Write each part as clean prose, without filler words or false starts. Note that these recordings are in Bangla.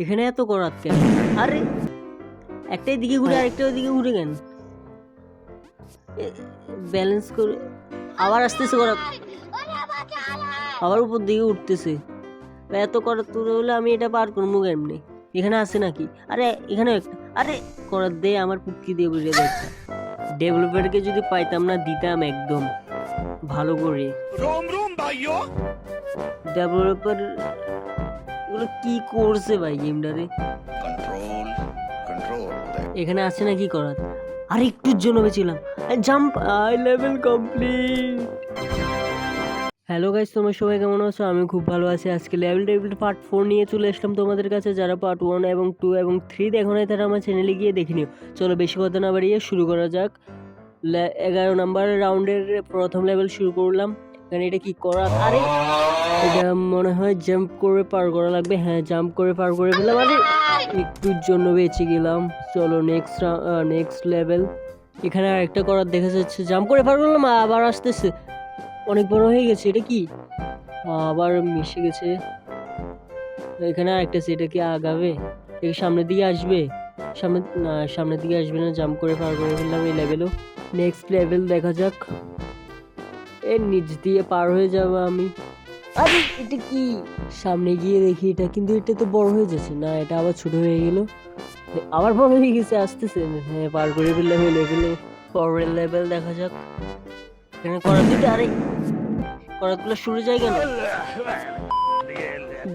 এখানে এত করাত কেন? আরে একটাই দিকে ঘুরে আরেকটা দিকে ঘুরে কেন? ব্যালেন্স করে আবার আসতেছে করাত, আবার উপর দিকে উঠতেছে। এত করাত তুলে হলে আমি এটা পার করবো কেমনি? এখানে আছে নাকি? আরে এখানে একটা, আরে করাত দিয়ে আমার পুটকি দিয়ে বুঝে যাচ্ছে। ডেভেলপারকে যদি পাইতাম না দিতাম একদম ভালো করে। ডেভেলপার এগুলো কি করছে ভাই গেমটারে? এখানে আছে নাকি করাত? আর একটুর জন্য বেছিলাম jump, I level complete. Hello guys, তোমরা সবাই কেমন আছো? আমি খুব ভালো আছি। আজকে লেভেল পার্ট 4 নিয়ে চলে আসলাম তোমাদের কাছে। যারা পার্ট 1 এবং 2 এবং 3 দেখো নাই তারা আমার চ্যানেলে গিয়ে দেখে নিও। চলো বেশি কথা না বাড়িয়ে শুরু করা যাক। 11 নাম্বার রাউন্ডের প্রথম লেভেল শুরু করলাম। এখানে এটা কি করা? আরে এটা মনে হয় জাম্প করে পার করা লাগবে। হ্যাঁ, জাম্প করে পার করে ফেললাম। আরে একটুর জন্য বেঁচে গেলাম। চলো নেক্সট লেভেল। এখানে আরেকটা করার দেখা যাচ্ছে, জাম্প করে পার করলাম, আবার আসতেছে। অনেক বড় হয়ে গেছে। এটা কি আবার মিশে গেছে? এখানে আরেকটা, সেটা কি আগাবে? এটা সামনের দিকে আসবে? সামনের দিকে আসবে না। জাম্প করে পার করে ফেললাম এই লেভেলও। নেক্সট লেভেল দেখা যাক। এর নিচ দিয়ে পার হয়ে যাবো আমি। আরে এটা কি? সামনে গিয়ে দেখি এটা, কিন্তু এটা তো বড় হয়ে যাচ্ছে না, এটা আবার ছোট হয়ে গেল। আবার বড় হয়ে গেছে, আসতেছে। হ্যাঁ, পার করে ফেললাম এই লেভেলও। পরের লেভেল দেখা যাক। এখানে করার দিতে, আরে করাতগুলো সরে যায় কেন?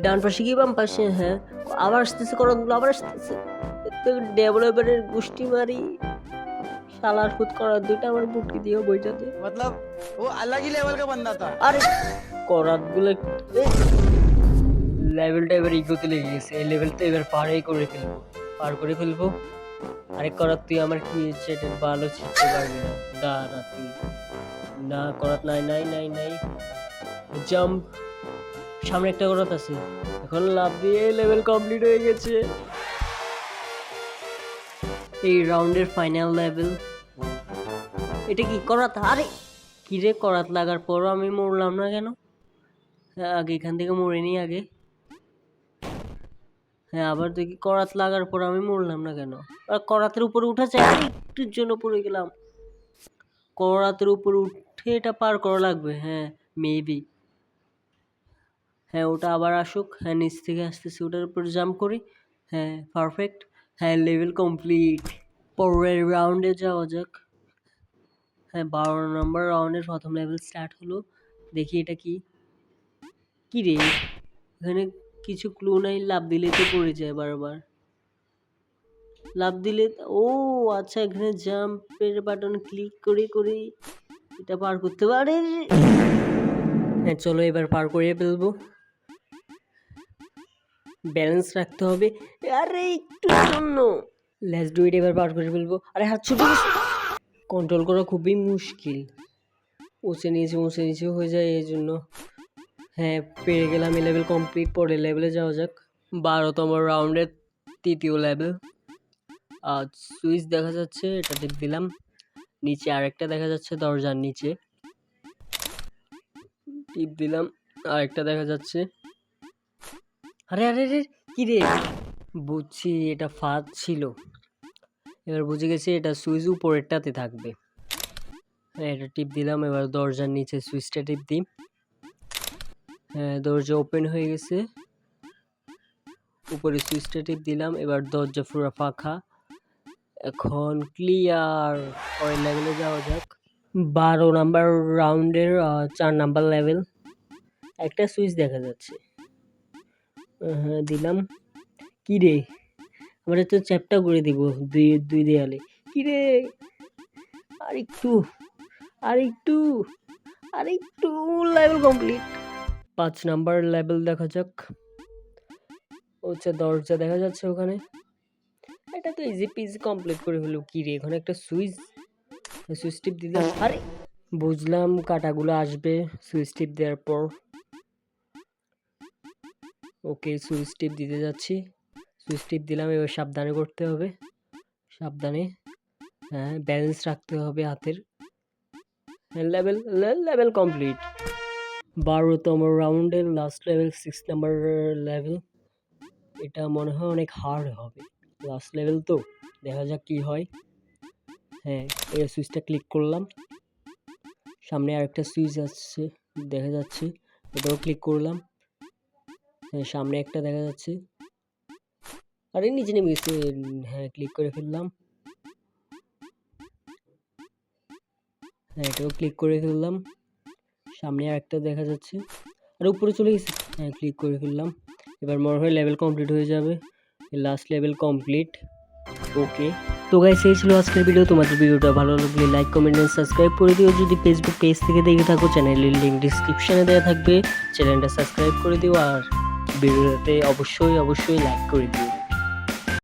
ডান পাশে কি বাম পাশে? হ্যাঁ, আবার আসতেছে করাতগুলো, আবার আসতেছে। ডেভেলপারের গোষ্ঠী মারি শালার খুদ করার দুইটা আমার বুটকি দিয়ে বইটাতে, मतलब वो अलग ही लेवल का बंदा था। আরে করাতগুলো লেভেলটা এবার ইগোতে লেগে গেছে। এই লেভেলটা এবার পার করে ফেলবো। আরেক করাত তুই আমার কি চেটের ভালো ছিটতে পারবি না। দাঁড়া তুই, না করাত নাই নাই নাই নাই। জাম্প, সামনে একটা করাত আছে। এখন লাফ দিয়ে লেভেল কমপ্লিট হয়ে গেছে। এই রাউন্ডের ফাইনাল লেভেল। এটা কি করাত? আরে কি রে, করাত লাগার পরও আমি মরলাম না কেন? হ্যাঁ, আগে এখান থেকে মরে নি আগে। হ্যাঁ, আবার দেখি করাত লাগার পর আমি মরলাম না কেন? আর করাতের উপরে উঠেছে, আরে একটুর জন্য পড়ে গেলাম। করাতের উপরে উঠে এটা পার করা লাগবে। হ্যাঁ, মেবি। হ্যাঁ, ওটা আবার আসুক। হ্যাঁ, নিচ থেকে আসতেছি, ওটার উপর জাম্প করি। হ্যাঁ, পারফেক্ট। হ্যাঁ, লেভেল কমপ্লিট। পরের রাউন্ডে যাওয়া যাক। হ্যাঁ, 12 নম্বর রাউন্ডের প্রথম লেভেল স্টার্ট হলো। দেখি এটা কি? কি রে, এখানে কিছু ক্লু নাই, লাফ দিলে তো পড়ে যায় বারবার। লাফ দিলে, ও আচ্ছা, এখানে জাম্পের বাটন ক্লিক করে করে এটা পার করতে পারে। হ্যাঁ, চলো এবার পার করে ফেলবো। ব্যালেন্স রাখতে হবে। আরে একটু জন্য লেটস ডু ইট, এবার পার করে ফেলবো। আরে হাত ছুটে গেছে, কন্ট্রোল করা খুবই মুশকিল। উঁচে নিচে হয়ে যায় এই জন্য। হ্যাঁ, পেরে গেলাম। এই লেভেল কমপ্লিট। পরের লেভেলে যাওয়া যাক। 12তম রাউন্ডের তৃতীয় লেভেল। সুইচ দেখা যাচ্ছে, এটা টিপ দিলাম। নিচে আরেকটা দেখা যাচ্ছে, দরজার নিচে টিপ দিলাম। আরেকটা দেখা যাচ্ছে। আরে আরে রে, কি রে? বুঝছি, এটা ফাঁদ ছিল। এবার বুঝে গেছি, এটা সুইচ উপরেরটাতে থাকবে। হ্যাঁ, এটা টিপ দিলাম। এবার দরজার নিচে সুইচটা টিপ দিই। হ্যাঁ, দরজা ওপেন হয়ে গেছে। উপরে সুইচটা টিপ দিলাম। এবার দরজা পুরো ফাঁকা। এখন ক্লিয়ার। পরের লেভেলে যাওয়া যাক। 12 নাম্বার রাউন্ডের 4 নাম্বার লেভেল। একটা সুইচ দেখা যাচ্ছে। হ্যাঁ, দিলাম। কি রে, আমরা তো চ্যাপটা করে দিব দুই দেয়ালে। কি রে, আরেকটু আরেকটু আরেকটু। Level complete. 5 নাম্বার লেভেল দেখা যাক। দরজা দেখা যাচ্ছে ওখানে। এটা তো ইজি পিজি কমপ্লিট করে ফেললো। কি রে, এখানে একটা সুইচ টিপ দিলাম। আরে বুঝলাম, কাটাগুলো আসবে সুইচ টিপ দেওয়ার পর। ওকে, সুইচ টিপ দিতে যাচ্ছি। সুইচ টিপ দিলাম। এবার সাবধানে করতে হবে, সাবধানে। হ্যাঁ, ব্যালেন্স রাখতে হবে হাতের। Level complete. 12তম রাউন্ডের লাস্ট লেভেল, 6 নাম্বার লেভেল। এটা মনে হয় অনেক হার্ড হবে, লাস্ট লেভেল তো, দেখা যাক কি হয়। হ্যাঁ, এই সুইচটা ক্লিক করলাম, সামনে আরেকটা সুইচ আসছে দেখা যাচ্ছে, এটাও ক্লিক করলাম। হ্যাঁ, সামনে একটা দেখা যাচ্ছে, আরে নিচে নেমে গেছে। হ্যাঁ, ক্লিক করে ফেললাম। হ্যাঁ, এটাও ক্লিক করে ফেললাম, সামনে আরেকটা দেখা যাচ্ছে, আর উপরে চলে গেছে। হ্যাঁ, ক্লিক করে ফেললাম। এবার মনে হয় লেভেল কমপ্লিট হয়ে যাবে, লাস্ট লেভেল কমপ্লিট। ওকে, তো গাইস এই ছিল আজকের ভিডিও। তোমাদের ভিডিওটা ভালো লাগলে লাইক কমেন্ট এন্ড সাবস্ক্রাইব করে দিও। যদি ফেসবুক পেজ থেকে দেখে থাকো, চ্যানেলের লিঙ্ক ডিসক্রিপশনে দেওয়া থাকবে, চ্যানেলটা সাবস্ক্রাইব করে দিও আর ভিডিওতে অবশ্যই লাইক করে দিও।